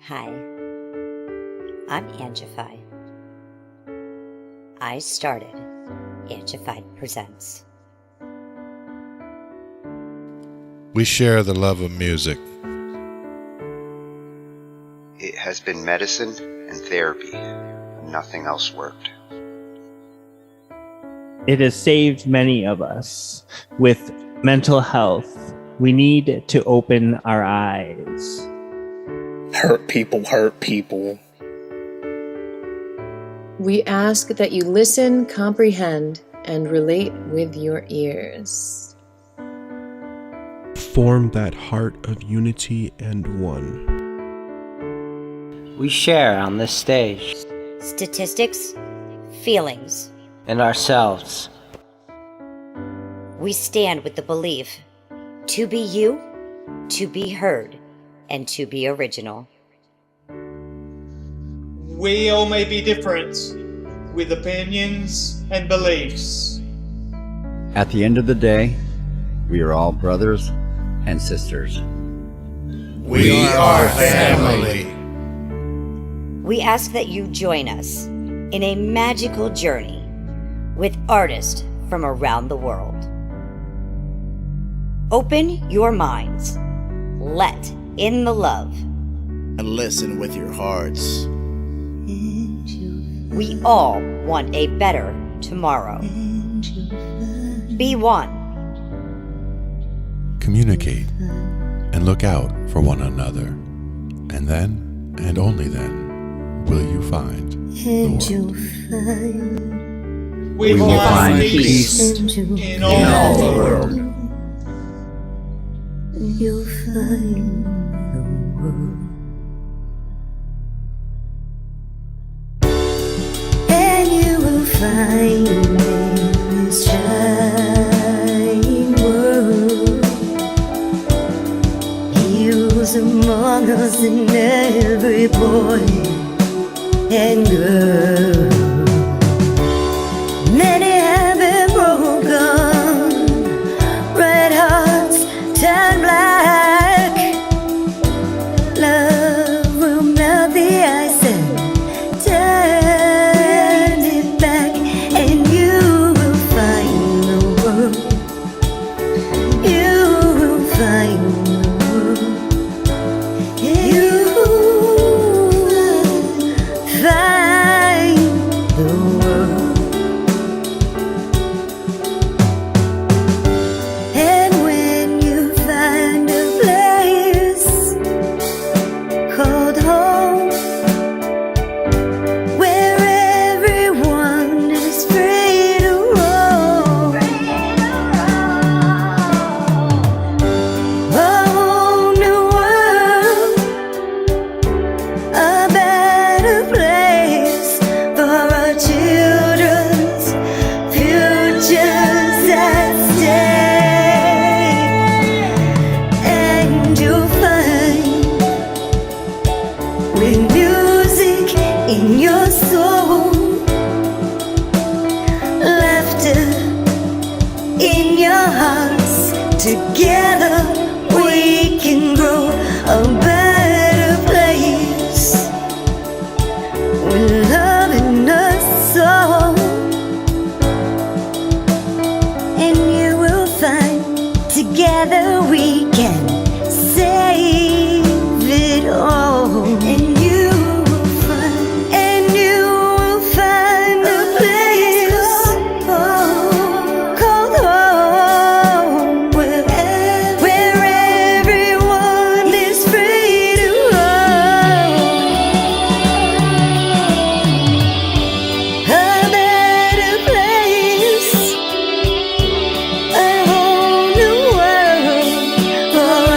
Hi, I'm Angified. I started Angified Presents. We share the love of music. It has been medicine and therapy. Nothing else worked. It has saved many of us. With mental health, we need to open our eyes. Hurt people hurt people. We ask that you listen, comprehend, and relate with your ears. Form that heart of unity and one. We share on this stage. Statistics, feelings. And ourselves. We stand with the belief to be you, to be heard, and to be original. We all may be different, with opinions and beliefs. At the end of the day, we are all brothers and sisters. We are family. We ask that you join us in a magical journey with artists from around the world. Open your minds, let in the love, and listen with your hearts. We all want a better tomorrow. Be one. Communicate and look out for one another. And then, and only then, will you find the world. We will find peace in all the world. You'll find the world. And you will find in this shining world. He was among us in every boy and girl. Many have been broken, red hearts turn black. Love will melt the ice and turn it back, and you will find the world. You will find the world. You will find the world. And when you find a place called home, where everyone is free to roam, a whole new world, a better place for our children's futures at stake. And you'll find, with music in your soul, laughter in your hearts, together we can grow a better place, with love in us all. And you will find, together we can save it all. And you will find, and you will find a place called home, where everyone is free to roam, a better place, a whole new world for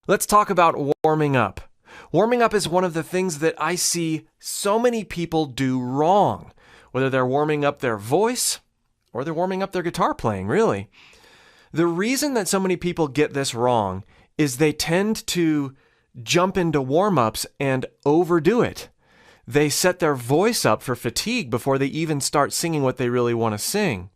Let's talk about warming up. Warming up is one of the things that I see so many people do wrong, whether they're warming up their voice or they're warming up their guitar playing, really. The reason that so many people get this wrong is they tend to jump into warm-ups and overdo it. They set their voice up for fatigue before they even start singing what they really want to sing.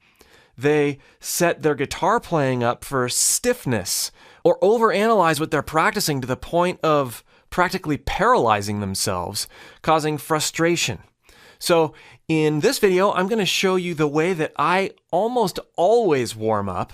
They set their guitar playing up for stiffness or overanalyze what they're practicing to the point of practically paralyzing themselves, causing frustration. So in this video, I'm going to show you the way that I almost always warm up.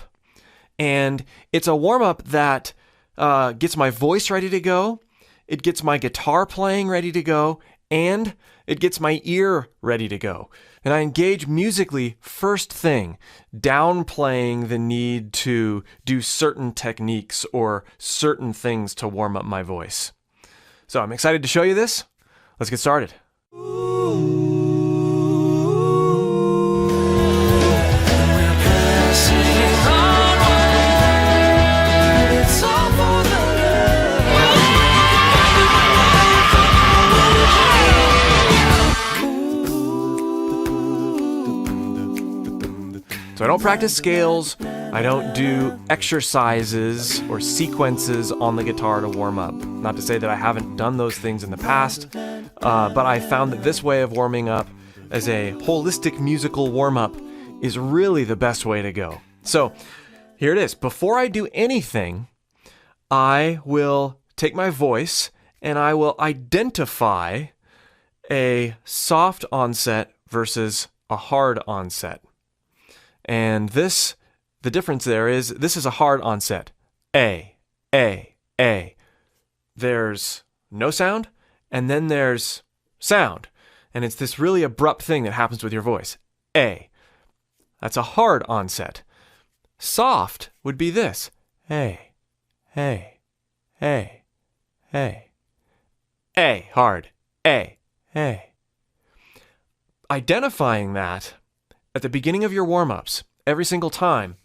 And it's a warm-up that gets my voice ready to go, it gets my guitar playing ready to go, and it gets my ear ready to go. And I engage musically first thing, downplaying the need to do certain techniques or certain things to warm up my voice. So I'm excited to show you this. Let's get started. So I don't practice scales, I don't do exercises or sequences on the guitar to warm up. Not to say that I haven't done those things in the past, but I found that this way of warming up as a holistic musical warm-up is really the best way to go. So here it is. Before I do anything, I will take my voice and I will identify a soft onset versus a hard onset. And the difference there is, this is a hard onset. A. There's no sound, and then there's sound. And it's this really abrupt thing that happens with your voice. A. That's a hard onset. Soft would be this. A. Hard. A. Identifying that at the beginning of your warm-ups, every single time,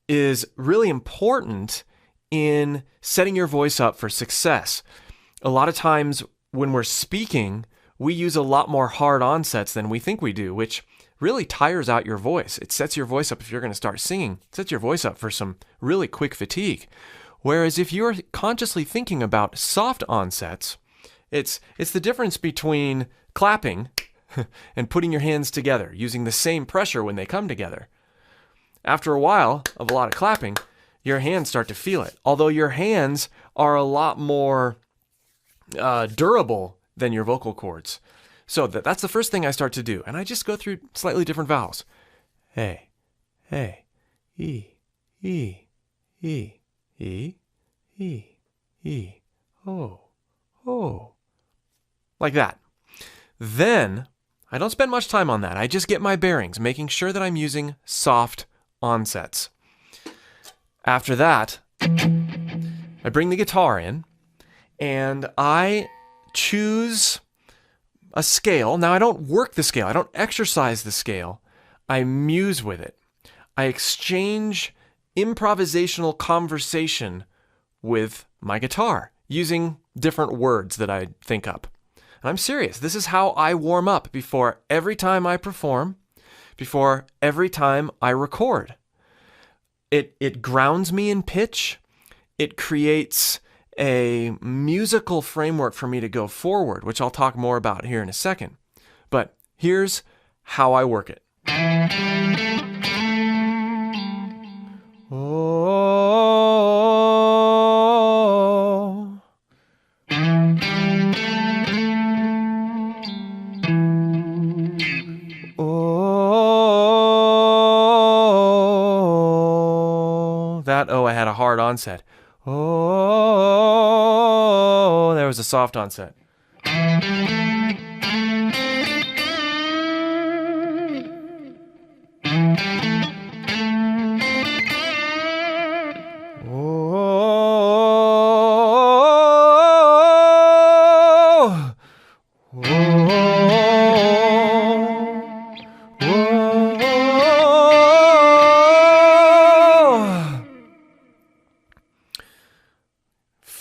is really important in setting your voice up for success. A lot of times when we're speaking, we use a lot more hard onsets than we think we do, which really tires out your voice. It sets your voice up, if you're going to start singing, it sets your voice up for some really quick fatigue. Whereas if you're consciously thinking about soft onsets, it's the difference between clapping and putting your hands together, using the same pressure when they come together. After a while of a lot of clapping, your hands start to feel it. Although your hands are a lot more durable than your vocal cords. So that's the first thing I start to do. And I just go through slightly different vowels. A, E, O. Like that. Then I don't spend much time on that. I just get my bearings, making sure that I'm using soft onsets. After that, I bring the guitar in and I choose a scale. Now, I don't work the scale. I don't exercise the scale. I muse with it. I exchange improvisational conversation with my guitar using different words that I think up. And I'm serious. This is how I warm up before every time I perform, before every time I record. It grounds me in pitch. It creates a musical framework for me to go forward, which I'll talk more about here in a second. But here's how I work it. I had a hard onset. Oh, there was a soft onset.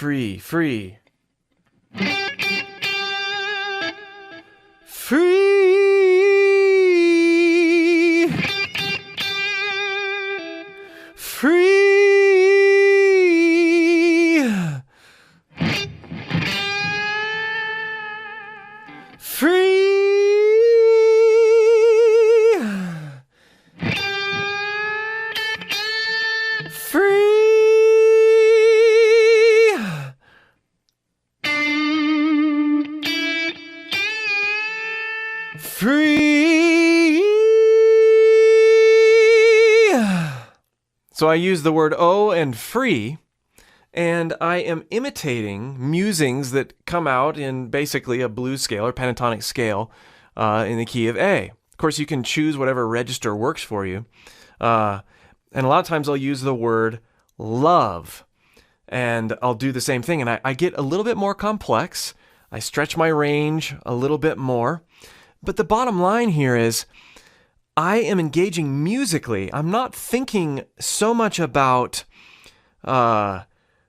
free, free. Free. Free. Free. Free. So I use the word oh and free, and I am imitating musings that come out in basically a blues scale or pentatonic scale in the key of A. Of course, you can choose whatever register works for you. And a lot of times I'll use the word love, and I'll do the same thing. And I get a little bit more complex. I stretch my range a little bit more. But the bottom line here is I am engaging musically. I'm not thinking so much about, I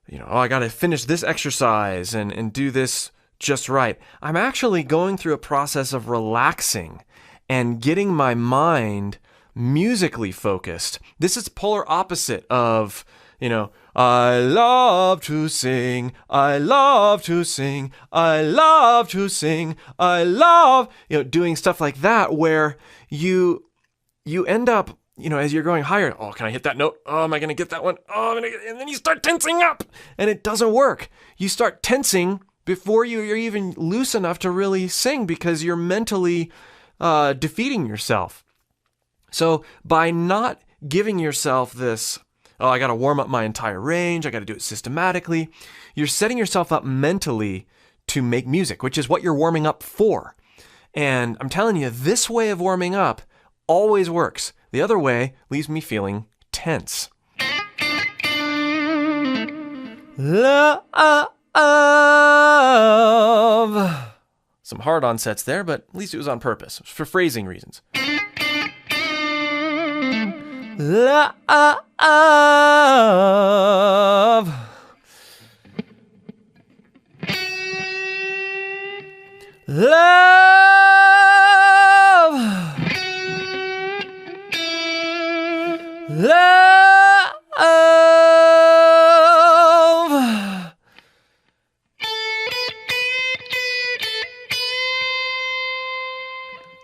got to finish this exercise and do this just right. I'm actually going through a process of relaxing and getting my mind musically focused. This is polar opposite of, I love to sing, I love to sing, I love to sing, I love, doing stuff like that where you end up, as you're going higher, oh, can I hit that note? Oh, am I going to get that one? Oh, and then you start tensing up and it doesn't work. You start tensing before you're even loose enough to really sing because you're mentally defeating yourself. So by not giving yourself this, oh, I got to warm up my entire range, I got to do it systematically, you're setting yourself up mentally to make music, which is what you're warming up for. And I'm telling you, this way of warming up always works. The other way leaves me feeling tense. Love. Some hard onsets there, but at least it was on purpose, for phrasing reasons. Love. Love. Love.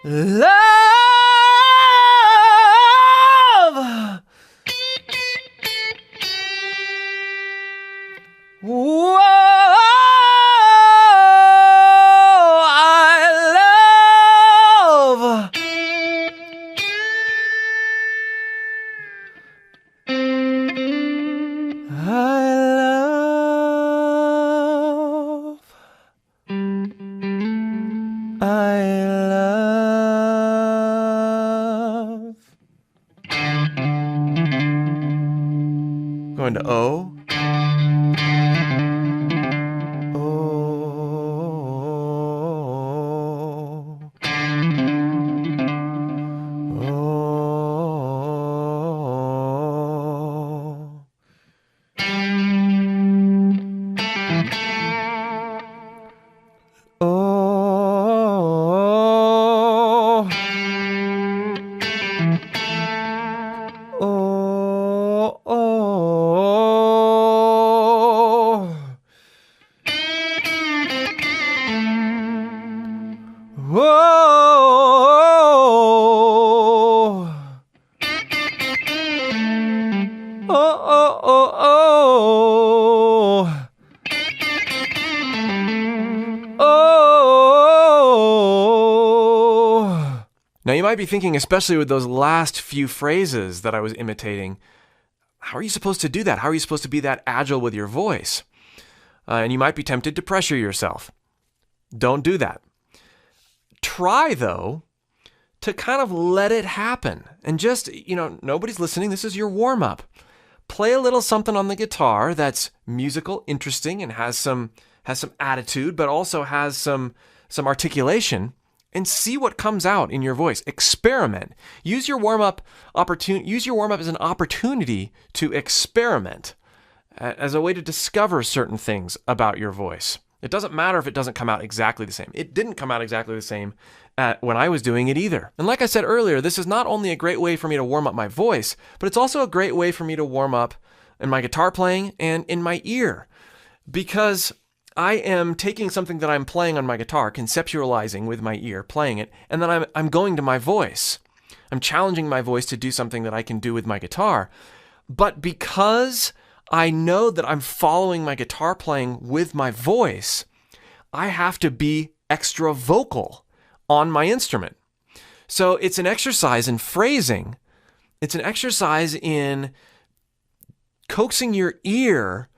Love. Whoa, I love. I love. Going to O. Now you might be thinking, especially with those last few phrases that I was imitating, how are you supposed to do that? How are you supposed to be that agile with your voice? And you might be tempted to pressure yourself. Don't do that. Try, though, to kind of let it happen. And just, nobody's listening. This is your warm-up. Play a little something on the guitar that's musical, interesting, and has some attitude, but also has some articulation. And see what comes out in your voice. Experiment. Use your warm-up as an opportunity to experiment. as a way to discover certain things about your voice. It doesn't matter if it doesn't come out exactly the same. It didn't come out exactly the same when I was doing it either. And like I said earlier, this is not only a great way for me to warm up my voice, but it's also a great way for me to warm up in my guitar playing and in my ear. Because I am taking something that I'm playing on my guitar, conceptualizing with my ear, playing it, and then I'm going to my voice. I'm challenging my voice to do something that I can do with my guitar. But because I know that I'm following my guitar playing with my voice, I have to be extra vocal on my instrument. So it's an exercise in phrasing. It's an exercise in coaxing your ear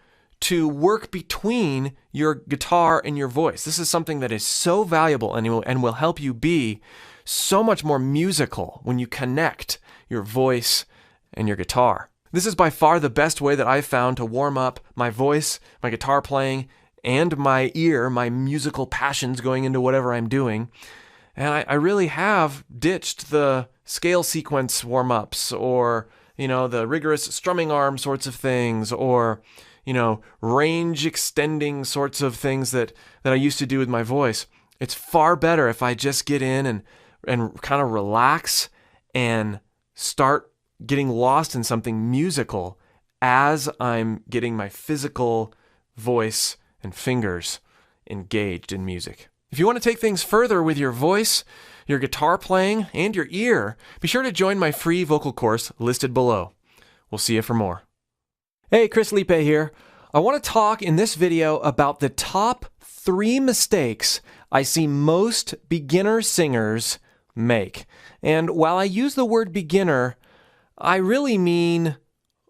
to work between your guitar and your voice. This is something that is so valuable and will help you be so much more musical when you connect your voice and your guitar. This is by far the best way that I've found to warm up my voice, my guitar playing, and my ear, my musical passions going into whatever I'm doing. And I really have ditched the scale sequence warm-ups or, the rigorous strumming arm sorts of things or, range extending sorts of things that I used to do with my voice. It's far better if I just get in and kind of relax and start getting lost in something musical as I'm getting my physical voice and fingers engaged in music. If you want to take things further with your voice, your guitar playing, and your ear, be sure to join my free vocal course listed below. We'll see you for more. Hey, Chris Liepe here. I want to talk in this video about the top 3 mistakes I see most beginner singers make. And while I use the word beginner, I really mean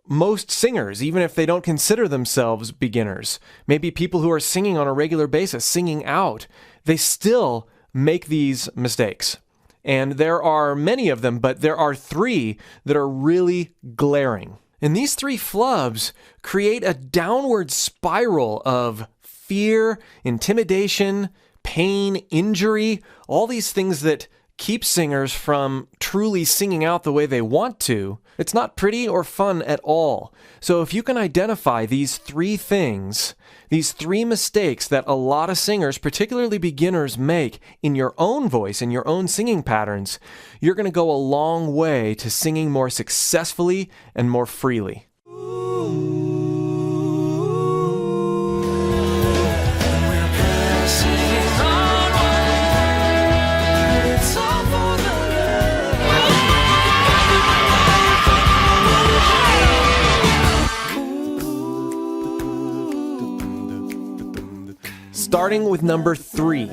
most singers, even if they don't consider themselves beginners. Maybe people who are singing on a regular basis, singing out, they still make these mistakes. And there are many of them, but there are 3 that are really glaring. And these 3 flubs create a downward spiral of fear, intimidation, pain, injury, all these things that keep singers from truly singing out the way they want to. It's not pretty or fun at all. So if you can identify these 3 things, these 3 mistakes that a lot of singers, particularly beginners, make in your own voice, in your own singing patterns, you're going to go a long way to singing more successfully and more freely. Starting with number 3,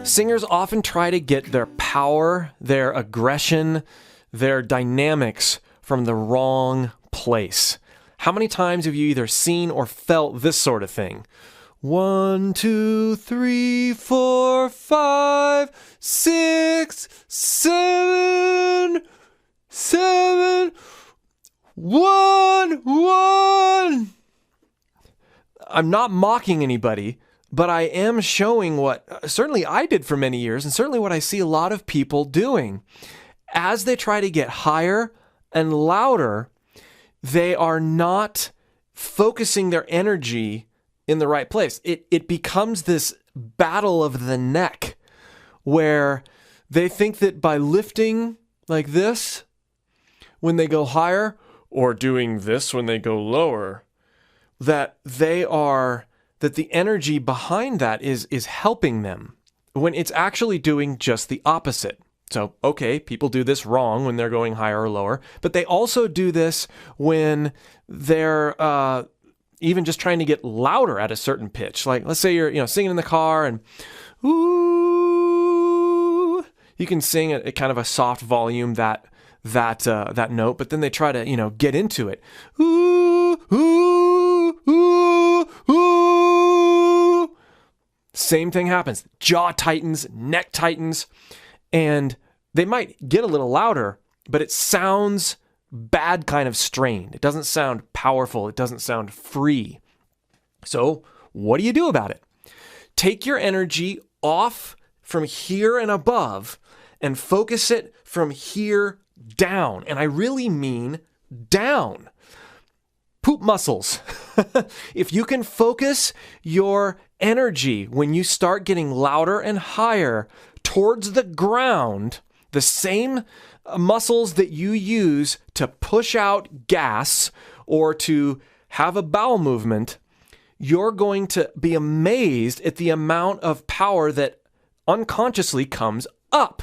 singers often try to get their power, their aggression, their dynamics from the wrong place. How many times have you either seen or felt this sort of thing? 1, 2, 3, 4, 5, 6, 7, 1, 1. I'm not mocking anybody, but I am showing what certainly I did for many years, and certainly what I see a lot of people doing. As they try to get higher and louder, they are not focusing their energy in the right place. It becomes this battle of the neck where they think that by lifting like this when they go higher or doing this when they go lower, that the energy behind that is helping them when it's actually doing just the opposite. So, okay, people do this wrong when they're going higher or lower, but they also do this when they're even just trying to get louder at a certain pitch. Like, let's say you're singing in the car and ooh, you can sing at kind of a soft volume that note, but then they try to get into it. Ooh, ooh, ooh, ooh. Same thing happens. Jaw tightens, neck tightens, and they might get a little louder, but it sounds bad, kind of strained. It doesn't sound powerful. It doesn't sound free. So what do you do about it? Take your energy off from here and above and focus it from here down. And I really mean down. Poop muscles. If you can focus your energy when you start getting louder and higher towards the ground, the same muscles that you use to push out gas or to have a bowel movement, you're going to be amazed at the amount of power that unconsciously comes up.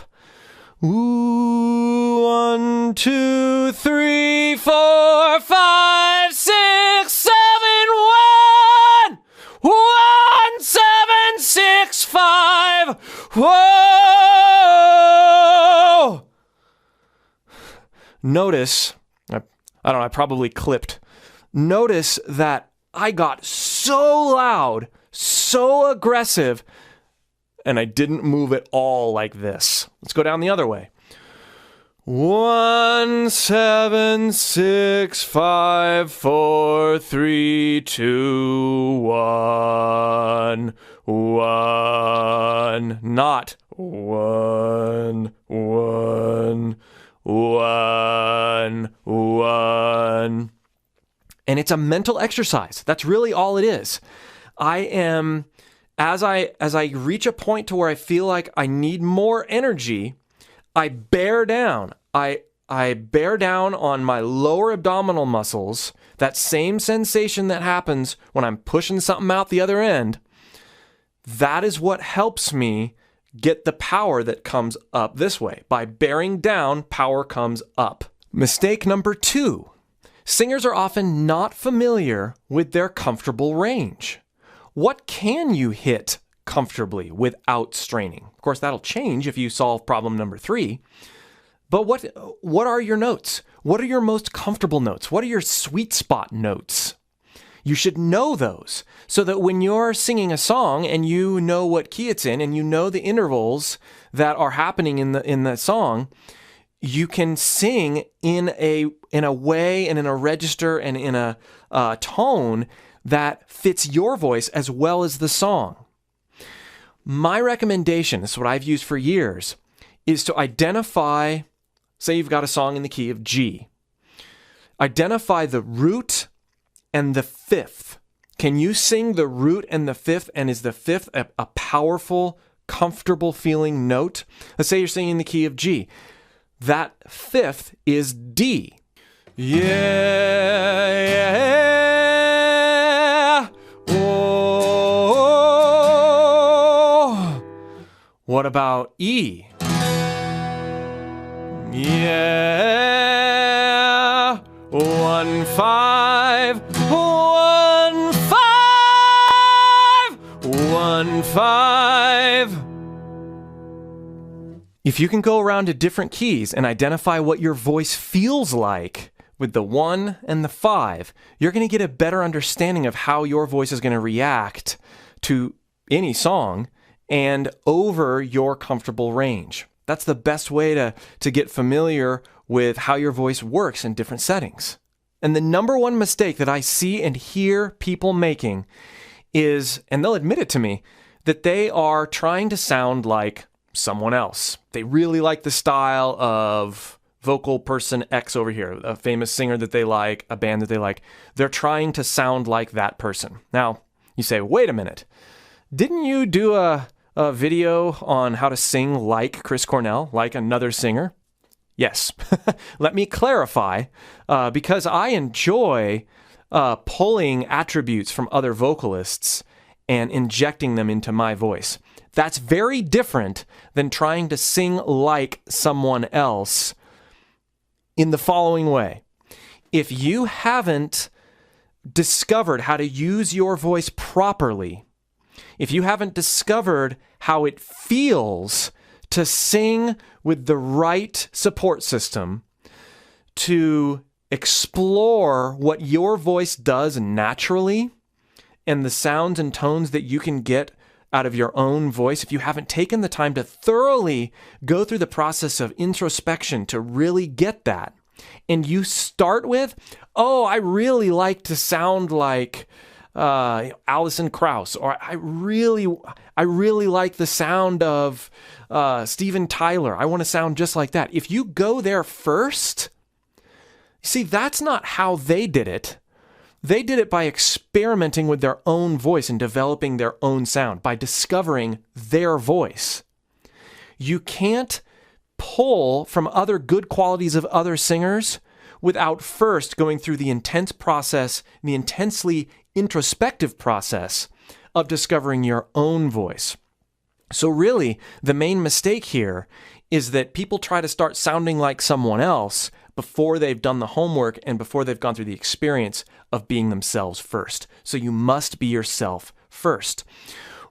Ooh, 1, 2, 3, 4, 5, 6, 7, 1! 1, 7, 6, 5! Whoa! Notice, I don't know, I probably clipped. Notice that I got so loud, so aggressive, and I didn't move at all like this. Let's go down the other way. 1, 7, 6, 5, 4, 3, 2, 1. 1. Not 1, 1, 1, 1. And it's a mental exercise. That's really all it is. I am, as I reach a point to where I feel like I need more energy, I bear down. I bear down on my lower abdominal muscles, that same sensation that happens when I'm pushing something out the other end. That is what helps me get the power that comes up this way. By bearing down, power comes up. Mistake number 2. Singers are often not familiar with their comfortable range. What can you hit comfortably without straining? Of course, that'll change if you solve problem number 3. But what are your notes? What are your most comfortable notes? What are your sweet spot notes? You should know those so that when you're singing a song and you know what key it's in and you know the intervals that are happening in the song, you can sing in a way and in a register and in a tone that fits your voice as well as the song. My recommendation, this is what I've used for years, is to identify, say you've got a song in the key of G. Identify the root and the fifth. Can you sing the root and the fifth, and is the fifth a powerful, comfortable feeling note? Let's say you're singing the key of G. That fifth is D. Yeah. Oh. What about E? Yeah. 1, 5. 1, 5. 1, 5. If you can go around to different keys and identify what your voice feels like with the 1 and the 5, you're going to get a better understanding of how your voice is going to react to any song and over your comfortable range. That's the best way to get familiar with how your voice works in different settings. And the number one mistake that I see and hear people making is, and they'll admit it to me, that they are trying to sound like someone else. They really like the style of vocal person X over here, a famous singer that they like, a band that they like. They're trying to sound like that person. Now, you say, wait a minute. Didn't you do a video on how to sing like Chris Cornell, like another singer? Yes. Let me clarify, because I enjoy pulling attributes from other vocalists and injecting them into my voice. That's very different than trying to sing like someone else in the following way. If you haven't discovered how to use your voice properly, if you haven't discovered how it feels to sing with the right support system, to explore what your voice does naturally and the sounds and tones that you can get out of your own voice, if you haven't taken the time to thoroughly go through the process of introspection to really get that, and you start with, oh, I really like to sound like Alison Krauss, or I really like the sound of Steven Tyler. I want to sound just like that. If you go there first, see, that's not how they did it. They did it by experimenting with their own voice and developing their own sound, by discovering their voice. You can't pull from other good qualities of other singers without first going through the intense process, the intensely introspective process of discovering your own voice. So really, the main mistake here is that people try to start sounding like someone else before they've done the homework and before they've gone through the experience of being themselves first. So you must be yourself first.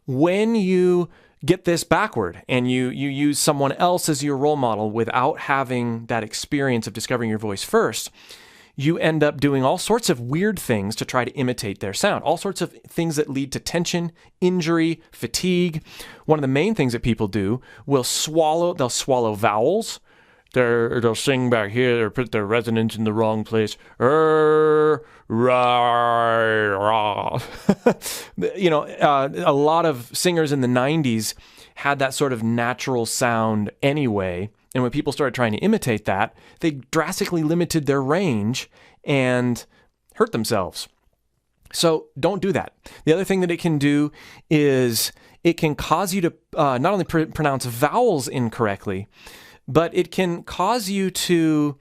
When you get this backward and you use someone else as your role model without having that experience of discovering your voice first, you end up doing all sorts of weird things to try to imitate their sound, all sorts of things that lead to tension, injury, fatigue. One of the main things that people do they'll swallow vowels. They'll sing back here, or put their resonance in the wrong place. A lot of singers in the 90s had that sort of natural sound anyway. And when people started trying to imitate that, they drastically limited their range and hurt themselves. So don't do that. The other thing that it can do is it can cause you to not only pronounce vowels incorrectly, but it can cause you to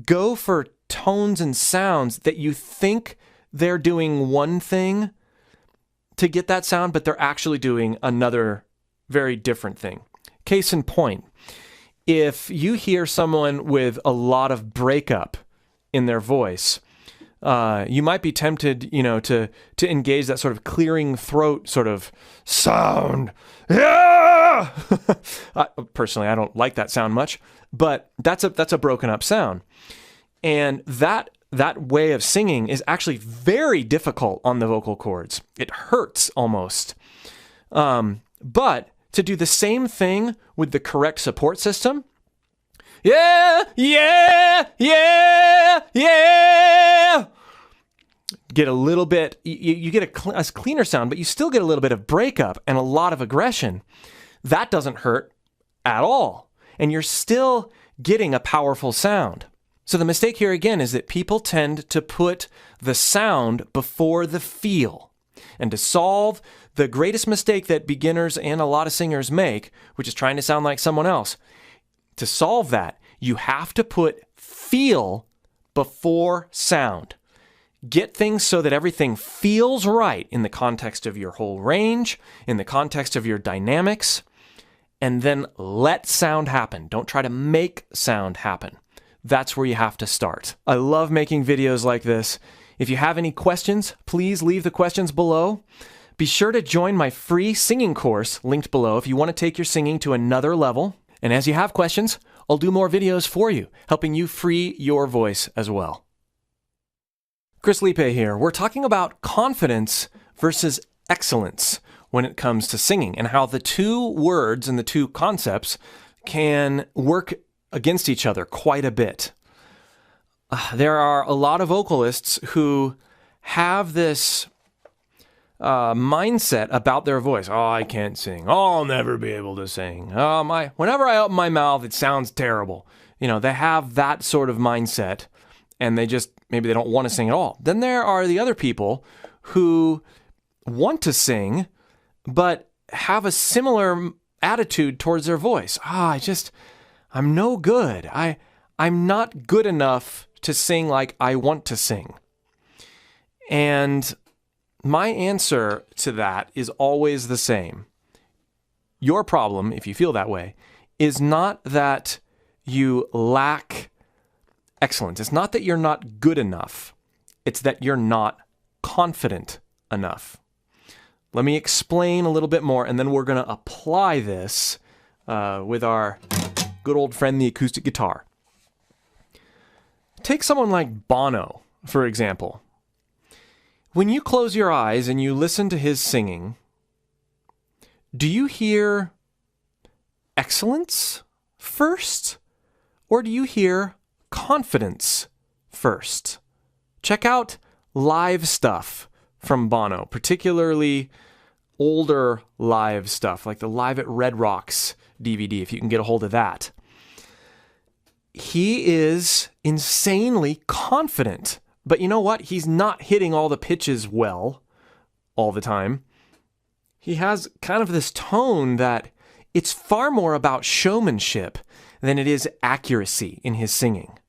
go for tones and sounds that you think they're doing one thing to get that sound, but they're actually doing another very different thing. Case in point, if you hear someone with a lot of breakup in their voice, you might be tempted, to engage that sort of clearing throat sort of sound. Yeah! Personally, I don't like that sound much, but that's a broken up sound. And that way of singing is actually very difficult on the vocal cords. It hurts almost. But to do the same thing with the correct support system, yeah, get a little bit, you get a cleaner sound, but you still get a little bit of breakup and a lot of aggression. That doesn't hurt at all. And you're still getting a powerful sound. So the mistake here again is that people tend to put the sound before the feel. And to solve the greatest mistake that beginners and a lot of singers make, which is trying to sound like someone else, to solve that, you have to put feel before sound. Get things so that everything feels right in the context of your whole range, in the context of your dynamics, and then let sound happen. Don't try to make sound happen. That's where you have to start. I love making videos like this. If you have any questions, please leave the questions below. Be sure to join my free singing course linked below if you want to take your singing to another level. And as you have questions, I'll do more videos for you, helping you free your voice as well. Chris Liepe here. We're talking about confidence versus excellence when it comes to singing and how the two words and the two concepts can work against each other quite a bit. There are a lot of vocalists who have this mindset about their voice. Oh, I can't sing. Oh, I'll never be able to sing. Whenever I open my mouth, it sounds terrible. They have that sort of mindset, and maybe they don't want to sing at all. Then there are the other people who want to sing, but have a similar attitude towards their voice. I'm no good. I'm not good enough to sing like I want to sing. And my answer to that is always the same. Your problem, if you feel that way, is not that you lack excellence. It's not that you're not good enough. It's that you're not confident enough. Let me explain a little bit more, and then we're going to apply this with our good old friend, the acoustic guitar. Take someone like Bono, for example. When you close your eyes and you listen to his singing, do you hear excellence first, or do you hear confidence first? Check out live stuff from Bono, particularly older live stuff, like the Live at Red Rocks DVD, if you can get a hold of that. He is insanely confident But you know what? He's not hitting all the pitches well all the time. He has kind of this tone that it's far more about showmanship than it is accuracy in his singing.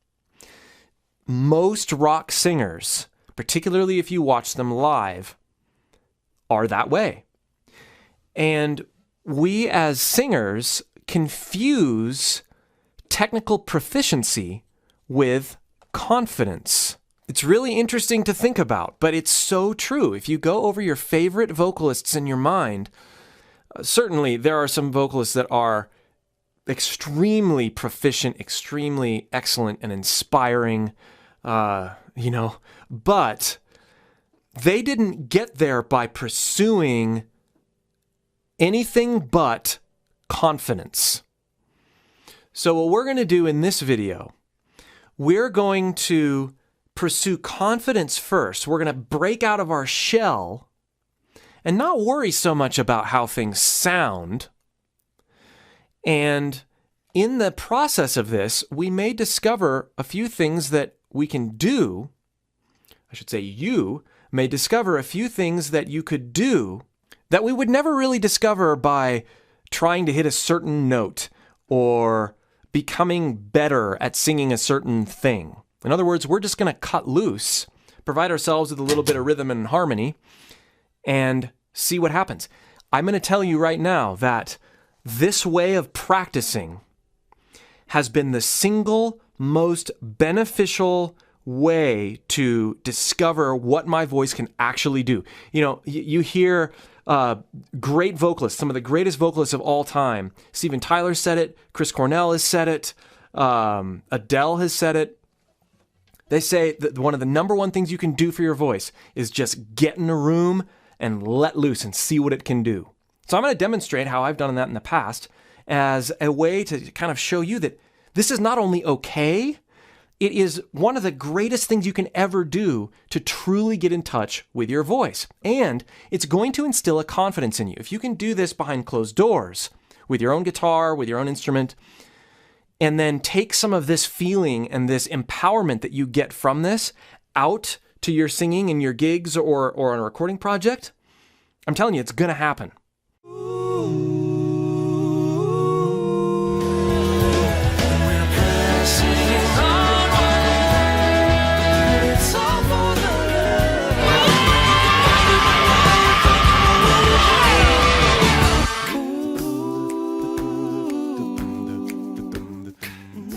Most rock singers, particularly if you watch them live, are that way. And we as singers confuse technical proficiency with confidence. It's really interesting to think about, but it's so true. If you go over your favorite vocalists in your mind, certainly there are some vocalists that are extremely proficient, extremely excellent and inspiring, but they didn't get there by pursuing anything but confidence. So what we're going to do in this video, we're going to pursue confidence first. We're going to break out of our shell and not worry so much about how things sound. And in the process of this, we may discover a few things that we can do. I should say you may discover a few things that you could do that we would never really discover by trying to hit a certain note or becoming better at singing a certain thing. In other words, we're just going to cut loose, provide ourselves with a little bit of rhythm and harmony, and see what happens. I'm going to tell you right now that this way of practicing has been the single most beneficial way to discover what my voice can actually do. You know, you hear great vocalists, some of the greatest vocalists of all time. Steven Tyler said it. Chris Cornell has said it. Adele has said it. They say that one of the number one things you can do for your voice is just get in a room and let loose and see what it can do. So I'm going to demonstrate how I've done that in the past as a way to kind of show you that this is not only okay, it is one of the greatest things you can ever do to truly get in touch with your voice. And it's going to instill a confidence in you. If you can do this behind closed doors, with your own guitar, with your own instrument, and then take some of this feeling and this empowerment that you get from this out to your singing and your gigs or on a recording project, I'm telling you, it's going to happen.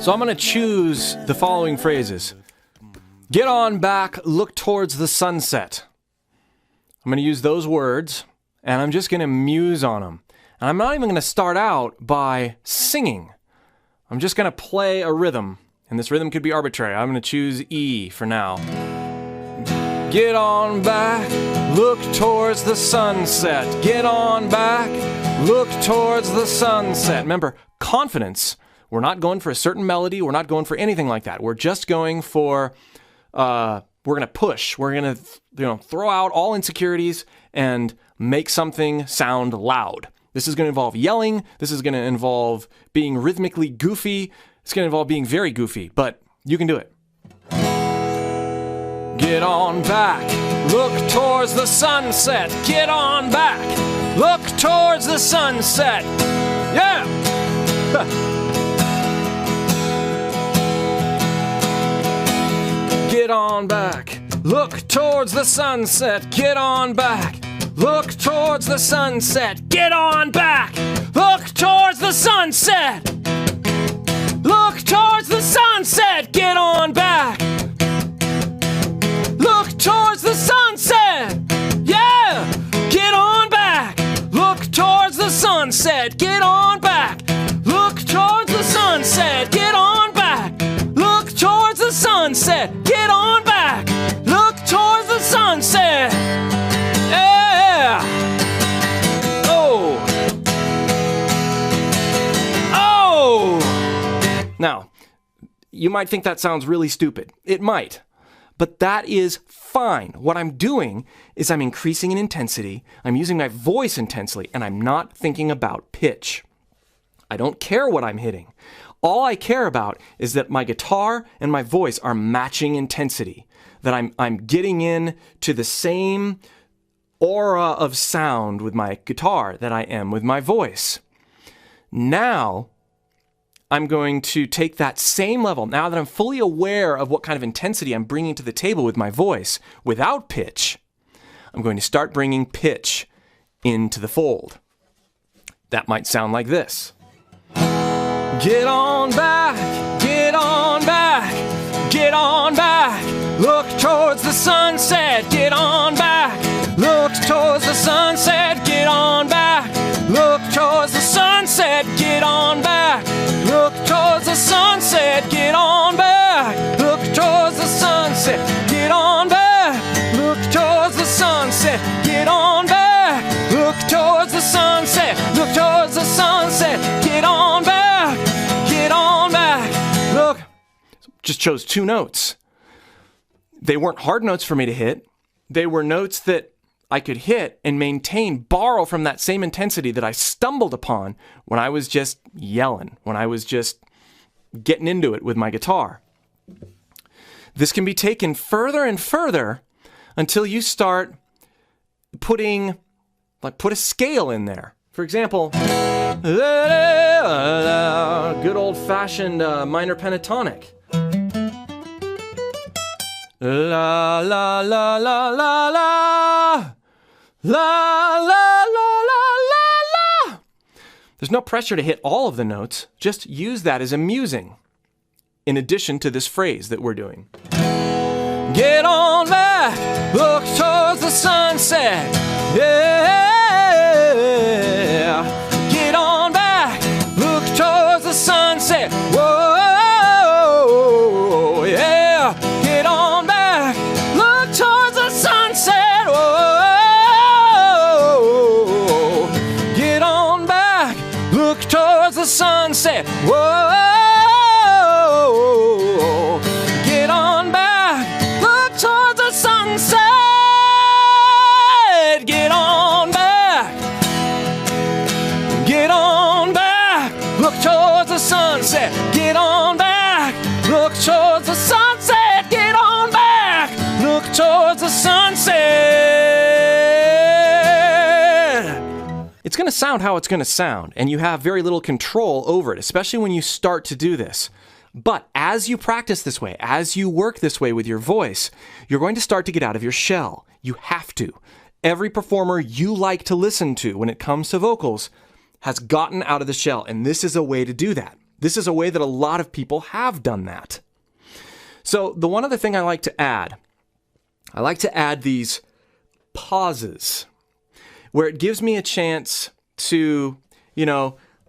So I'm going to choose the following phrases. Get on back, look towards the sunset. I'm going to use those words, and I'm just going to muse on them. And I'm not even going to start out by singing. I'm just going to play a rhythm, and this rhythm could be arbitrary. I'm going to choose E for now. Get on back, look towards the sunset. Get on back, look towards the sunset. Remember, confidence. We're not going for a certain melody. We're not going for anything like that. We're just going for, we're going to push. We're going to, throw out all insecurities and make something sound loud. This is going to involve yelling. This is going to involve being rhythmically goofy. It's going to involve being very goofy, but you can do it. Get on back, look towards the sunset. Get on back, look towards the sunset. Yeah! Get on back, look towards the sunset. Get on back, look towards the sunset. Get on back, look towards the sunset. Look towards the sunset. Get on back, look towards the sunset. Yeah! Get on back, look towards the sunset. Get on back, look towards the sunset. Get on back, look towards the sunset. Get on back, look towards the sunset. Yeah! Oh! Oh! Now, you might think that sounds really stupid. It might. But that is fine. What I'm doing is I'm increasing in intensity, I'm using my voice intensely, and I'm not thinking about pitch. I don't care what I'm hitting. All I care about is that my guitar and my voice are matching intensity. that I'm getting in to the same aura of sound with my guitar that I am with my voice. Now, I'm going to take that same level, now that I'm fully aware of what kind of intensity I'm bringing to the table with my voice without pitch, I'm going to start bringing pitch into the fold. That might sound like this. Get on back, get on back, get on back. Look towards the sunset, get on back. Look towards the sunset, get on back. Look towards the sunset, get on back. Look towards the sunset, get on back. Look towards the sunset, get on back. Look towards the sunset, get on back. Look towards the sunset, look towards the sunset, get on back. Get on back. Look. Just chose 2 notes. They weren't hard notes for me to hit. They were notes that I could hit and maintain, borrow from that same intensity that I stumbled upon when I was just yelling, when I was just getting into it with my guitar. This can be taken further and further until you start put a scale in there. For example, good old-fashioned minor pentatonic. La la la la la la. La, la, la, la, la, la. There's no pressure to hit all of the notes. Just use that as a musing, in addition to this phrase that we're doing. Get on back, look towards the sunset. Yeah. Get on back, look towards the sunset. Whoa, yeah. Get on back, look towards the sunset. Whoa. Towards the sunset, whoa, get on back, look towards the sunset, get on back, get on back, look towards the sunset, get on back, look towards the sunset, get on back, look towards the sunset. It's going to sound how it's going to sound, and you have very little control over it, especially when you start to do this. But as you practice this way, as you work this way with your voice, you're going to start to get out of your shell. You have to. Every performer you like to listen to when it comes to vocals has gotten out of the shell, and this is a way to do that. This is a way that a lot of people have done that. So the one other thing I like to add these pauses, where it gives me a chance to,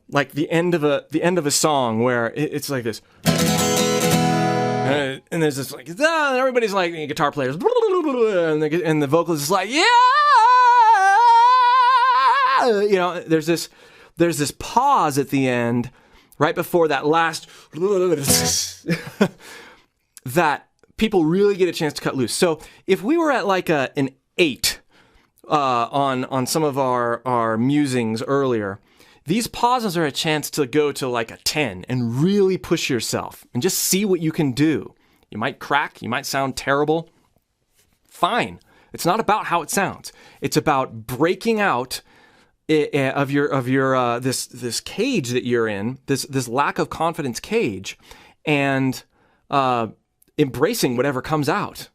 like the end of a song where it's like this, and there's this like, and everybody's like, guitar players, and the vocalist is like, yeah, there's this pause at the end, right before that last, that people really get a chance to cut loose. So if we were at like an 8. On some of our musings earlier, these pauses are a chance to go to like a 10 and really push yourself and just see what you can do. You might crack, you might sound terrible. Fine. It's not about how it sounds. It's about breaking out of your this cage that you're in, this lack of confidence cage, and embracing whatever comes out.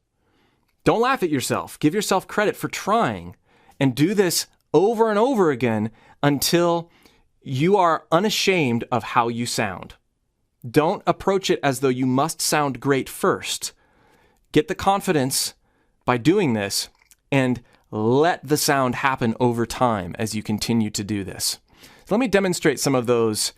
Don't laugh at yourself. Give yourself credit for trying, and do this over and over again until you are unashamed of how you sound. Don't approach it as though you must sound great first. Get the confidence by doing this, and let the sound happen over time as you continue to do this. So let me demonstrate some of those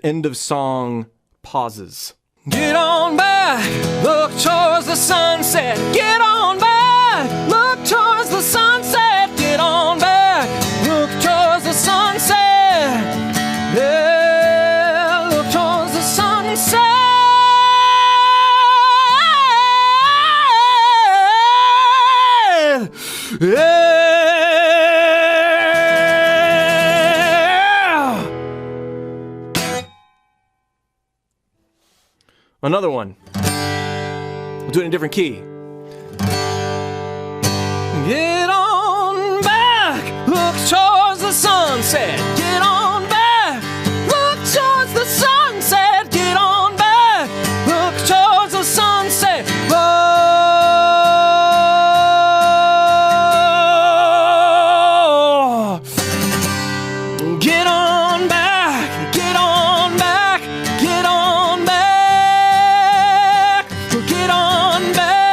end of song pauses. Get on back, look towards the sunset, get on back, look towards the sunset, get on back, look towards the sunset, yeah, look towards the sunset, yeah. Another one. We'll do it in a different key. Get on back, look towards the sunset. Get on back, look towards the sunset. Get on back, look towards the sunset. Oh, get on back, get on back, get on back, get on back.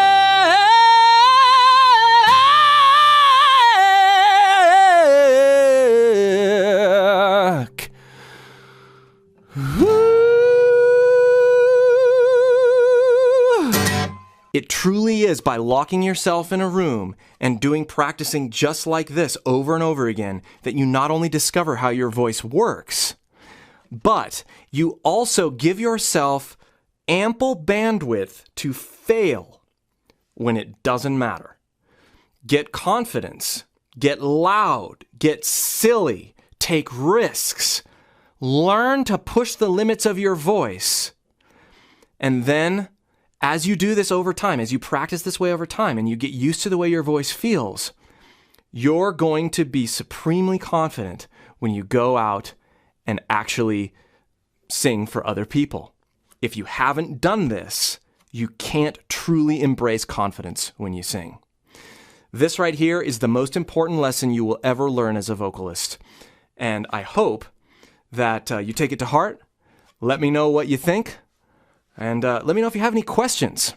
It truly is by locking yourself in a room and practicing just like this over and over again that you not only discover how your voice works, but you also give yourself ample bandwidth to fail when it doesn't matter. Get confidence, get loud, get silly, take risks, learn to push the limits of your voice, and then as you do this over time, as you practice this way over time and you get used to the way your voice feels, you're going to be supremely confident when you go out and actually sing for other people. If you haven't done this, you can't truly embrace confidence when you sing. This right here is the most important lesson you will ever learn as a vocalist. And I hope that you take it to heart. Let me know what you think. And let me know if you have any questions.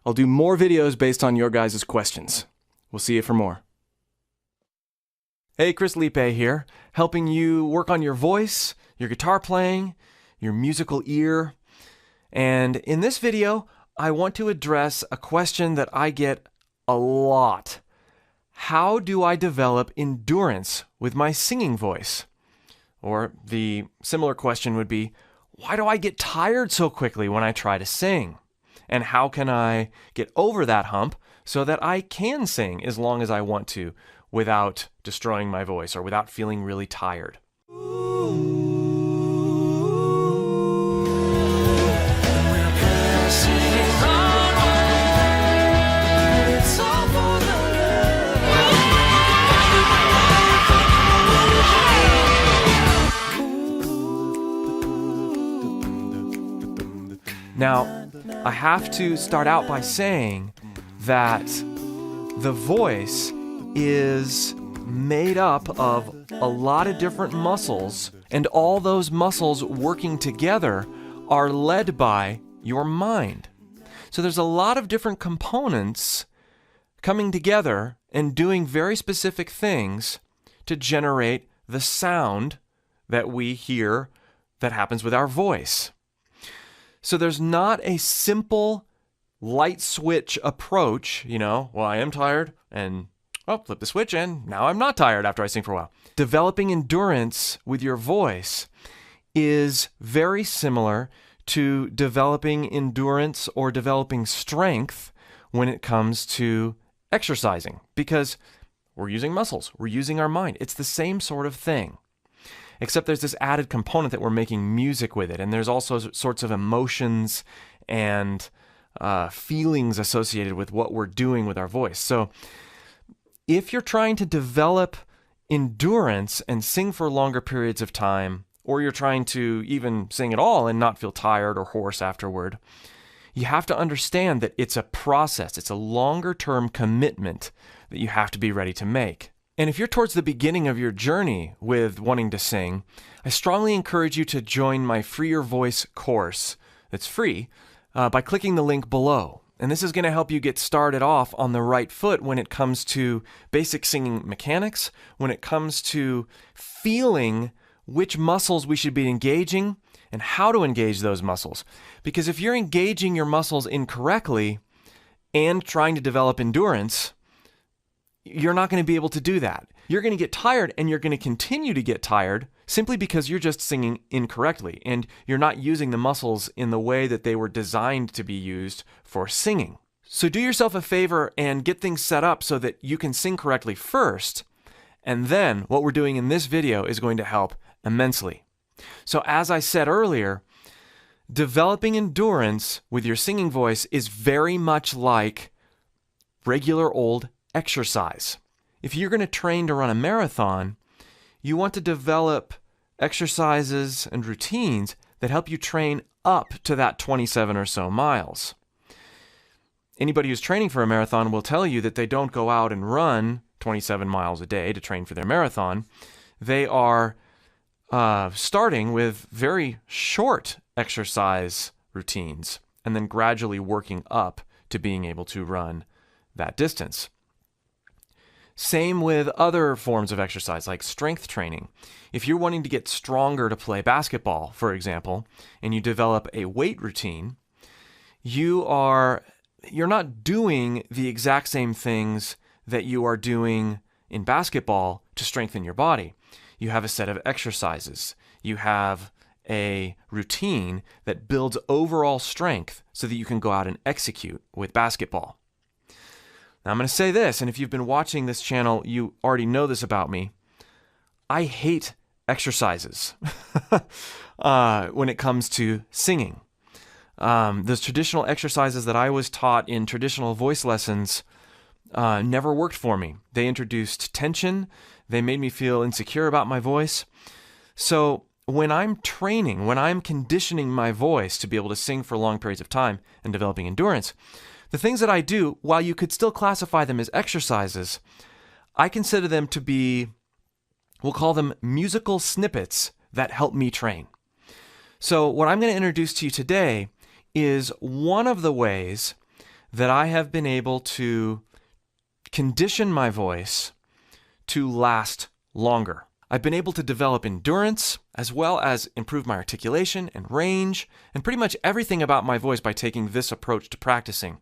I'll do more videos based on your guys' questions. We'll see you for more. Hey, Chris Liepe here, helping you work on your voice, your guitar playing, your musical ear. And in this video, I want to address a question that I get a lot. How do I develop endurance with my singing voice? Or the similar question would be, why do I get tired so quickly when I try to sing? And how can I get over that hump so that I can sing as long as I want to without destroying my voice or without feeling really tired? Now, I have to start out by saying that the voice is made up of a lot of different muscles, and all those muscles working together are led by your mind. So there's a lot of different components coming together and doing very specific things to generate the sound that we hear that happens with our voice. So there's not a simple light switch approach, well, I am tired and flip the switch and now I'm not tired after I sing for a while. Developing endurance with your voice is very similar to developing endurance or developing strength when it comes to exercising, because we're using muscles, we're using our mind. It's the same sort of thing. Except there's this added component that we're making music with it. And there's also sorts of emotions and feelings associated with what we're doing with our voice. So if you're trying to develop endurance and sing for longer periods of time, or you're trying to even sing at all and not feel tired or hoarse afterward, you have to understand that it's a process. It's a longer-term commitment that you have to be ready to make. And if you're towards the beginning of your journey with wanting to sing, I strongly encourage you to join my Free Your Voice course that's free by clicking the link below. And this is going to help you get started off on the right foot when it comes to basic singing mechanics, when it comes to feeling which muscles we should be engaging and how to engage those muscles. Because if you're engaging your muscles incorrectly and trying to develop endurance, you're not going to be able to do that. You're going to get tired, and you're going to continue to get tired simply because you're just singing incorrectly and you're not using the muscles in the way that they were designed to be used for singing. So do yourself a favor and get things set up so that you can sing correctly first, and then what we're doing in this video is going to help immensely. So as I said earlier, developing endurance with your singing voice is very much like regular old exercise. If you're going to train to run a marathon, you want to develop exercises and routines that help you train up to that 27 or so miles. Anybody who's training for a marathon will tell you that they don't go out and run 27 miles a day to train for their marathon. They are starting with very short exercise routines and then gradually working up to being able to run that distance. Same with other forms of exercise like strength training. If you're wanting to get stronger to play basketball, for example, and you develop a weight routine, you're not doing the exact same things that you are doing in basketball to strengthen your body. You have a set of exercises. You have a routine that builds overall strength so that you can go out and execute with basketball. Now, I'm going to say this, and if you've been watching this channel, you already know this about me. I hate exercises when it comes to singing. Those traditional exercises that I was taught in traditional voice lessons never worked for me. They introduced tension. They made me feel insecure about my voice. So when I'm training, when I'm conditioning my voice to be able to sing for long periods of time and developing endurance, the things that I do, while you could still classify them as exercises, I consider them to be, we'll call them musical snippets that help me train. So what I'm going to introduce to you today is one of the ways that I have been able to condition my voice to last longer. I've been able to develop endurance as well as improve my articulation and range and pretty much everything about my voice by taking this approach to practicing.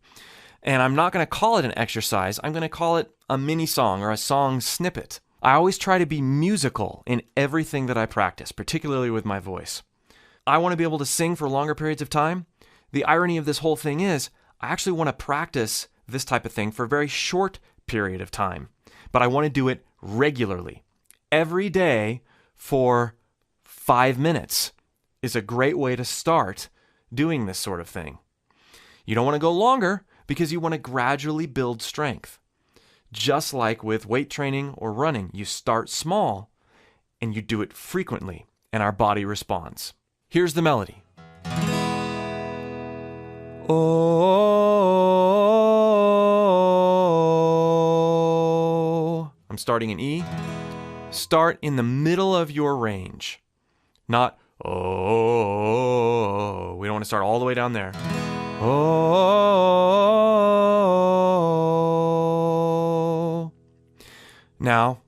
And I'm not going to call it an exercise. I'm going to call it a mini song or a song snippet. I always try to be musical in everything that I practice, particularly with my voice. I want to be able to sing for longer periods of time. The irony of this whole thing is I actually want to practice this type of thing for a very short period of time, but I want to do it regularly. Every day for 5 minutes is a great way to start doing this sort of thing. You don't want to go longer because you want to gradually build strength. Just like with weight training or running, you start small and you do it frequently, and our body responds. Here's the melody. Oh, I'm starting in E. Start in the middle of your range, not oh. We don't want to start all the way down there. Oh. Now,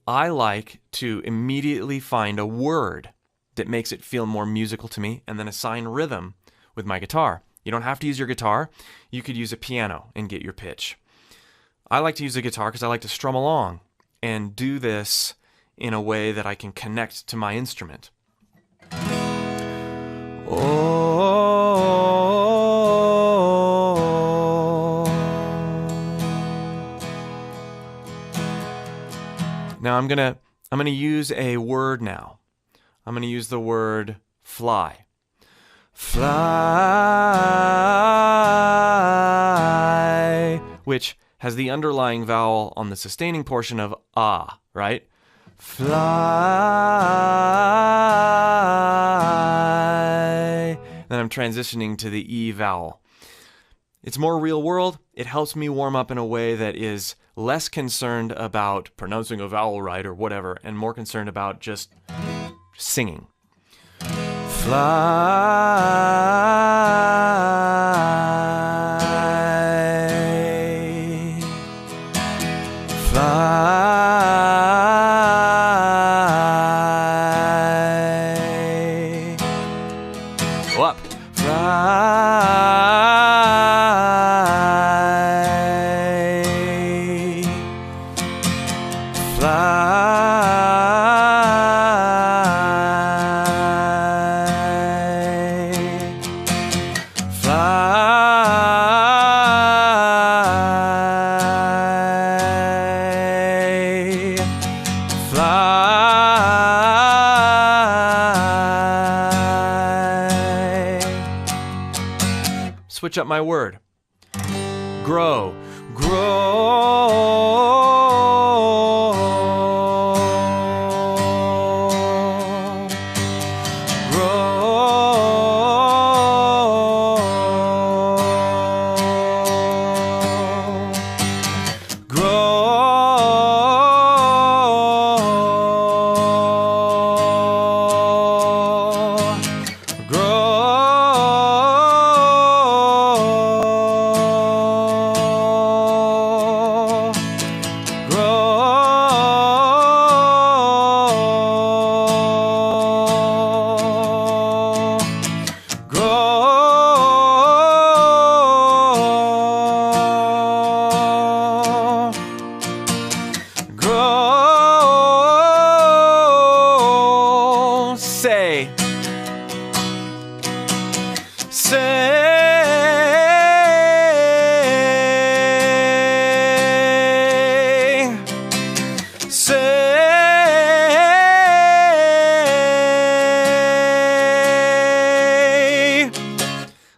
I like to immediately find a word that makes it feel more musical to me and then assign rhythm with my guitar. You don't have to use your guitar. You could use a piano and get your pitch. I like to use a guitar because I like to strum along and do this in a way that I can connect to my instrument. Oh. Now I'm gonna use a word now. I'm gonna use the word fly. Fly, which has the underlying vowel on the sustaining portion of ah, right? Fly. Then I'm transitioning to the E vowel. It's more real world. It helps me warm up in a way that is less concerned about pronouncing a vowel right or whatever, and more concerned about just singing. Fly, fly, go up, fly, switch up my word. Grow, grow.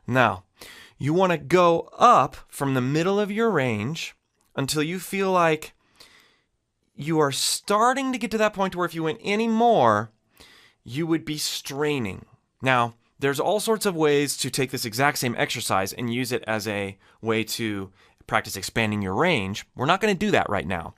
Now, you want to go up from the middle of your range until you feel like you are starting to get to that point where if you went any more, you would be straining. Now, there's all sorts of ways to take this exact same exercise and use it as a way to practice expanding your range. We're not going to do that right now.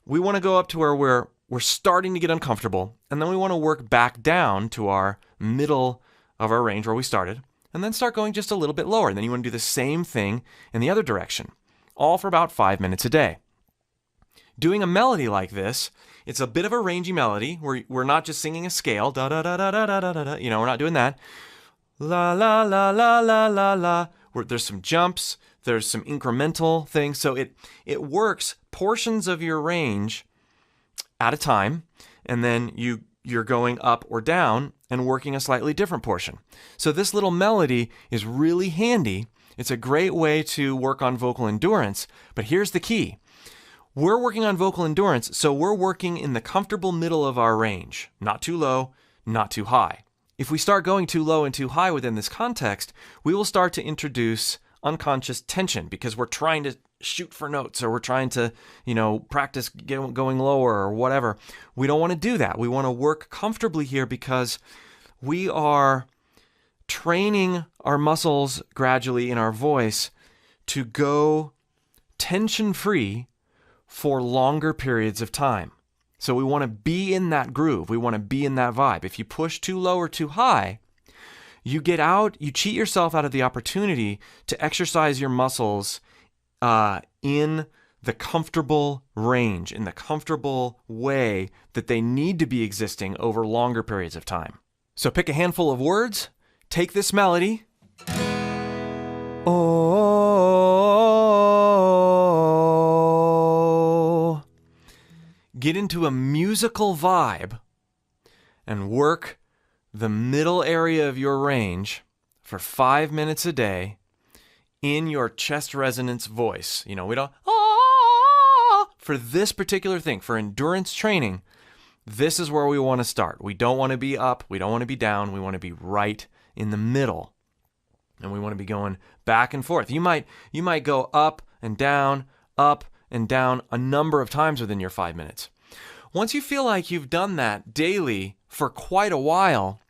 We want to go up to where we're starting to get uncomfortable, and then we want to work back down to our middle of our range where we started, and then start going just a little bit lower. And then you want to do the same thing in the other direction, all for about 5 minutes a day. Doing a melody like this, it's a bit of a rangy melody where we're not just singing a scale, da da da da da da da da. We're not doing that. La la la la la la la. There's some jumps, there's some incremental things, so it works portions of your range at a time, and then you're going up or down and working a slightly different portion. So this little melody is really handy. It's a great way to work on vocal endurance, but here's the key. We're working on vocal endurance, so we're working in the comfortable middle of our range. Not too low, not too high. If we start going too low and too high within this context, we will start to introduce unconscious tension because we're trying to shoot for notes or we're trying to, practice going lower or whatever. We don't want to do that. We want to work comfortably here because we are training our muscles gradually in our voice to go tension-free for longer periods of time. So we want to be in that groove. We want to be in that vibe. If you push too low or too high, you cheat yourself out of the opportunity to exercise your muscles in the comfortable range, in the comfortable way that they need to be existing over longer periods of time. So pick a handful of words, take this melody, get into a musical vibe, and work the middle area of your range for 5 minutes a day in your chest resonance voice. We don't, for this particular thing, for endurance training, this is where we want to start. We don't want to be up, we don't want to be down, we want to be right in the middle. And we want to be going back and forth. You might go up and down a number of times within your 5 minutes. Once you feel like you've done that daily for quite a while,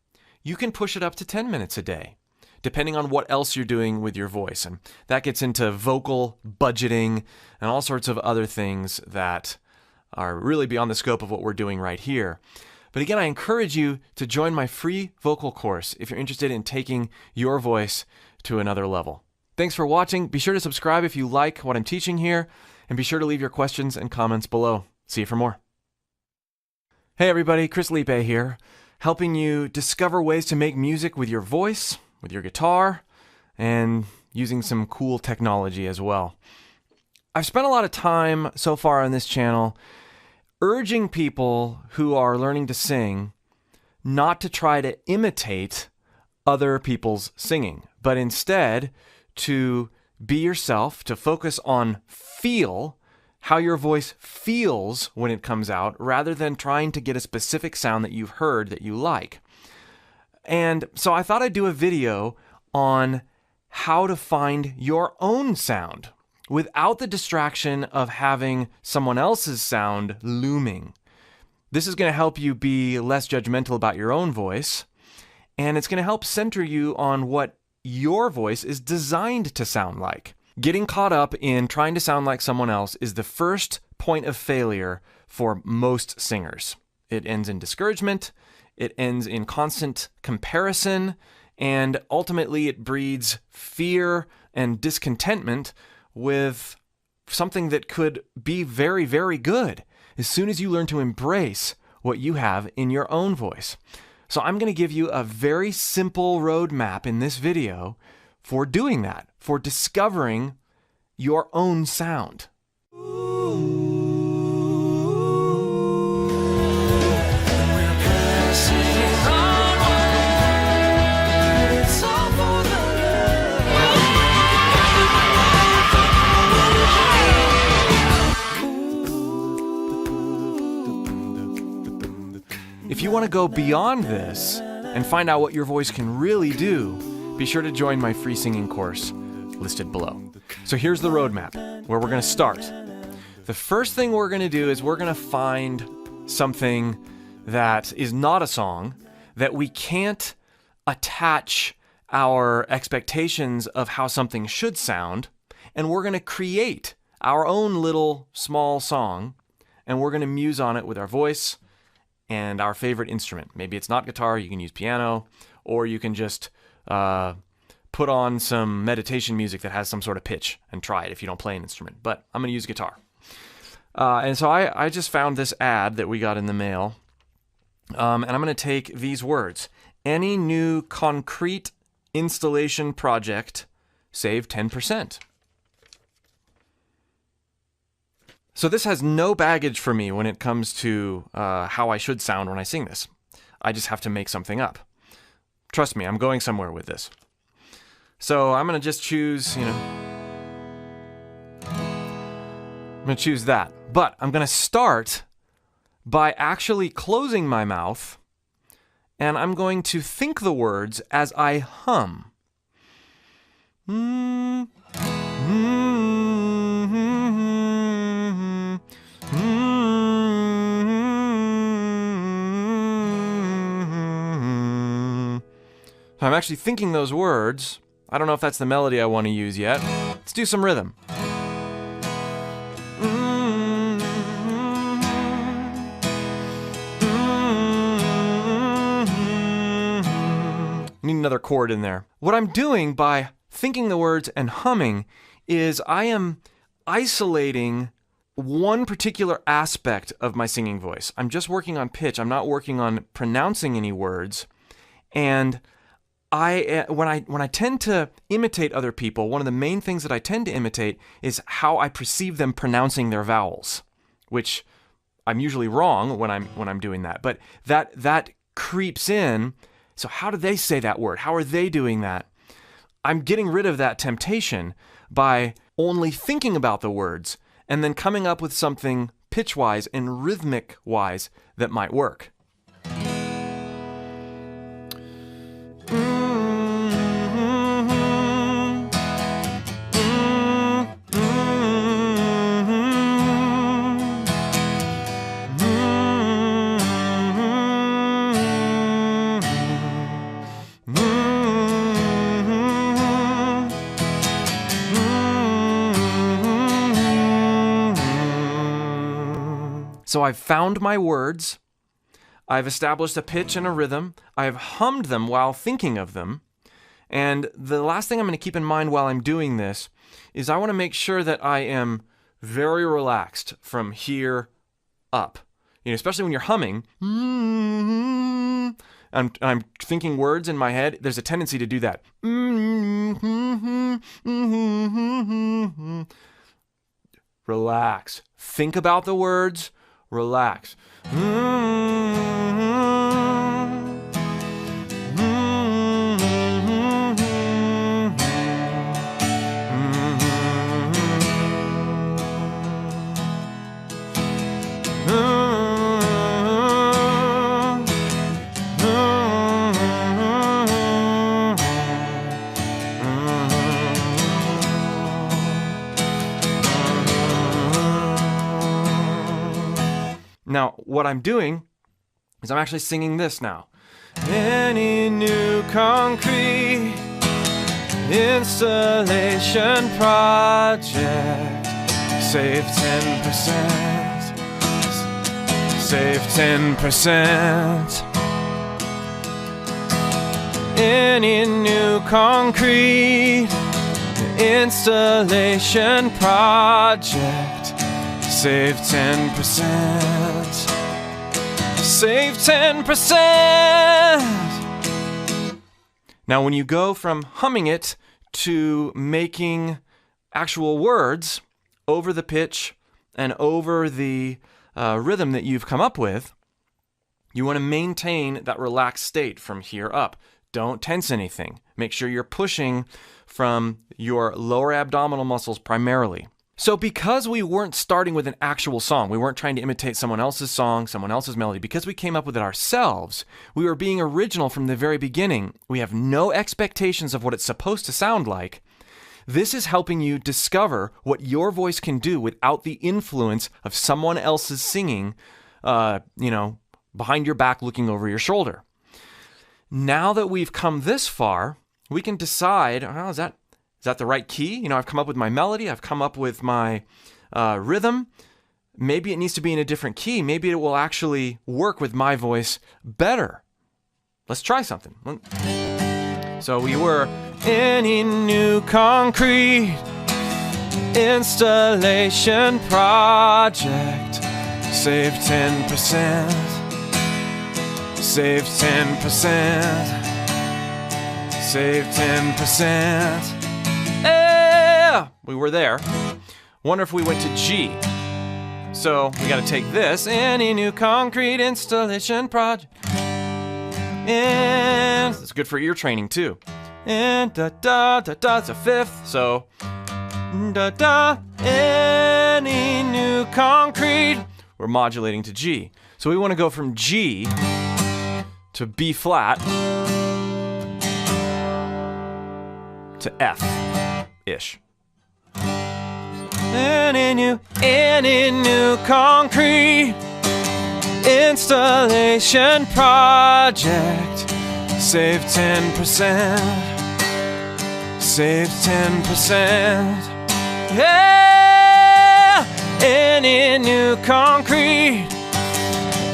you can push it up to 10 minutes a day, depending on what else you're doing with your voice. And that gets into vocal budgeting and all sorts of other things that are really beyond the scope of what we're doing right here. But again, I encourage you to join my free vocal course if you're interested in taking your voice to another level. Thanks for watching. Be sure to subscribe if you like what I'm teaching here, and be sure to leave your questions and comments below. See you for more. Hey everybody, Chris Liepe here, helping you discover ways to make music with your voice, with your guitar, and using some cool technology as well. I've spent a lot of time so far on this channel urging people who are learning to sing not to try to imitate other people's singing, but instead to be yourself, to focus on feel, how your voice feels when it comes out, rather than trying to get a specific sound that you've heard that you like. And so I thought I'd do a video on how to find your own sound, without the distraction of having someone else's sound looming. This is going to help you be less judgmental about your own voice, and it's going to help center you on what your voice is designed to sound like. Getting caught up in trying to sound like someone else is the first point of failure for most singers. It ends in discouragement, it ends in constant comparison, and ultimately it breeds fear and discontentment with something that could be very, very good as soon as you learn to embrace what you have in your own voice. So I'm going to give you a very simple roadmap in this video for doing that, for discovering your own sound. If you want to go beyond this and find out what your voice can really do, be sure to join my free singing course listed below. So here's the roadmap where we're going to start. The first thing we're going to do is we're going to find something that is not a song, that we can't attach our expectations of how something should sound, and we're going to create our own little small song, and we're going to muse on it with our voice and our favorite instrument. Maybe it's not guitar, you can use piano, or you can just put on some meditation music that has some sort of pitch and try it if you don't play an instrument. But I'm going to use guitar. And so I just found this ad that we got in the mail, and I'm going to take these words. Any new concrete installation project, save 10%. So this has no baggage for me when it comes to how I should sound when I sing this. I just have to make something up. Trust me, I'm going somewhere with this. So I'm going to just choose, I'm going to choose that. But I'm going to start by actually closing my mouth, and I'm going to think the words as I hum. So I'm actually thinking those words. I don't know if that's the melody I want to use yet. Let's do some rhythm. Need another chord in there. What I'm doing by thinking the words and humming is I am isolating one particular aspect of my singing voice. I'm just working on pitch. I'm not working on pronouncing any words. And when I tend to imitate other people, one of the main things that I tend to imitate is how I perceive them pronouncing their vowels, which I'm usually wrong when I'm doing that. But that creeps in. So how do they say that word? How are they doing that? I'm getting rid of that temptation by only thinking about the words and then coming up with something pitch-wise and rhythmic-wise that might work. So I've found my words, I've established a pitch and a rhythm, I've hummed them while thinking of them, and the last thing I'm going to keep in mind while I'm doing this is I want to make sure that I am very relaxed from here up. Especially when you're humming, I'm thinking words in my head, there's a tendency to do that. Relax. Think about the words. Relax. Now, what I'm doing is I'm actually singing this now. Any new concrete installation project, save 10%. Save 10%. Any new concrete installation project, save 10%. Save 10%. Now, when you go from humming it to making actual words over the pitch and over the rhythm that you've come up with, you want to maintain that relaxed state from here up. Don't tense anything. Make sure you're pushing from your lower abdominal muscles primarily. So because we weren't starting with an actual song, we weren't trying to imitate someone else's song, someone else's melody, because we came up with it ourselves, we were being original from the very beginning. We have no expectations of what it's supposed to sound like. This is helping you discover what your voice can do without the influence of someone else's singing, behind your back, looking over your shoulder. Now that we've come this far, we can decide, is that the right key? I've come up with my melody. I've come up with my rhythm. Maybe it needs to be in a different key. Maybe it will actually work with my voice better. Let's try something. So we were any new concrete installation project, save 10%. Save 10%. Save 10%. Yeah! We were there. Wonder if we went to G. So we got to take this. Any new concrete installation project. And it's good for ear training too. And da da da da. It's a fifth. So da da. Any new concrete. We're modulating to G. So we want to go from G to B flat to F-ish. Any new concrete installation project, save 10%. Save 10%. Yeah! Any new concrete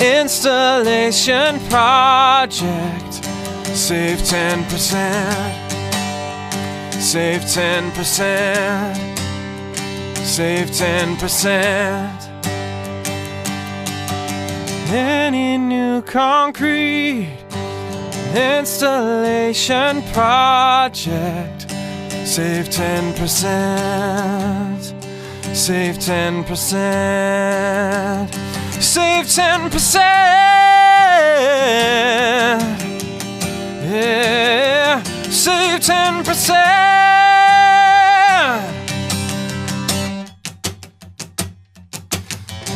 installation project, save 10%. Save 10%. Save 10%. Any new concrete installation project, save 10%. Save 10%. Save 10%. Yeah. Save 10%.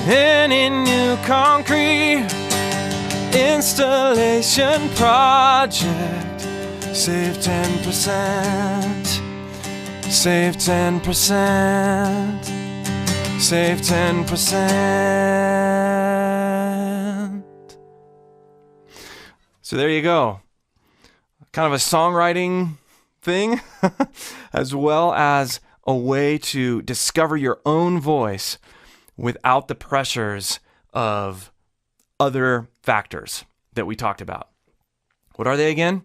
Any new concrete installation project, save 10%. Save 10%. Save 10%. So there you go. Kind of a songwriting thing, as well as a way to discover your own voice without the pressures of other factors that we talked about. What are they again?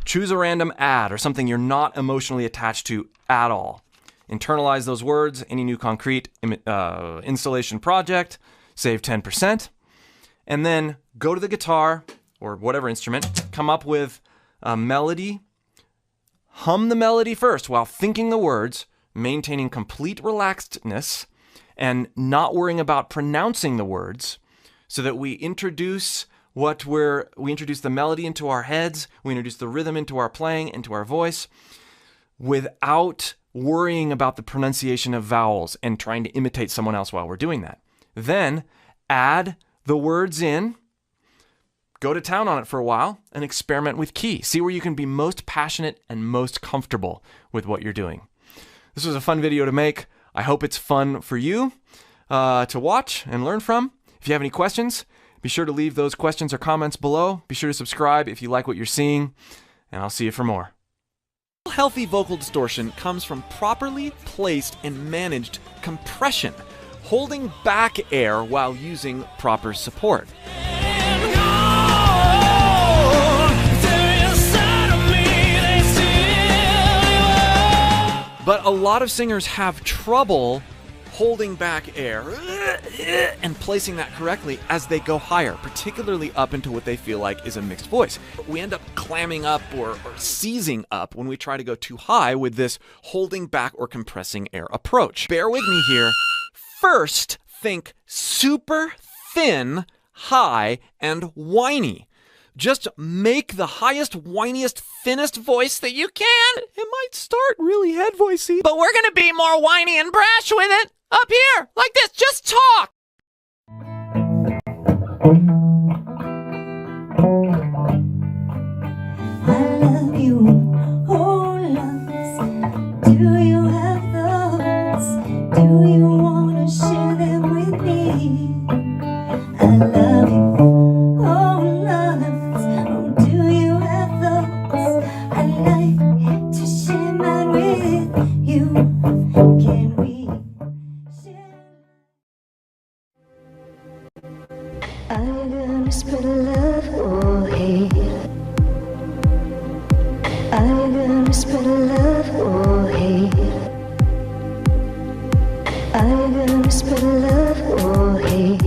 Choose a random ad or something you're not emotionally attached to at all. Internalize those words. Any new concrete installation project, save 10%. And then go to the guitar or whatever instrument, come up with a melody. Hum the melody first while thinking the words, maintaining complete relaxedness and not worrying about pronouncing the words, so that we introduce the melody into our heads, we introduce the rhythm into our playing, into our voice, without worrying about the pronunciation of vowels and trying to imitate someone else while we're doing that. Then add the words in, go to town on it for a while, and experiment with key. See where you can be most passionate and most comfortable with what you're doing. This was a fun video to make. I hope it's fun for you. to watch and learn from. If you have any questions, be sure to leave those questions or comments below. Be sure to subscribe if you like what you're seeing, and I'll see you for more. Healthy vocal distortion comes from properly placed and managed compression, holding back air while using proper support. But a lot of singers have trouble holding back air and placing that correctly as they go higher, particularly up into what they feel like is a mixed voice. We end up clamming up or seizing up when we try to go too high with this holding back or compressing air approach. Bear with me here. First, think super thin, high, and whiny. Just make the highest, whiniest, thinnest voice that you can. It might start really head voicey, but we're gonna be more whiny and brash with it. Up here, like this, just talk. I love you, oh loves. Do you have those? Do you wanna share them with me? I love you, oh loves. Oh, do you have those? I'd like to share mine with you. Can we? I'm gonna spread love or hate. I'm gonna spread love or hate. I'm gonna spread love or hate.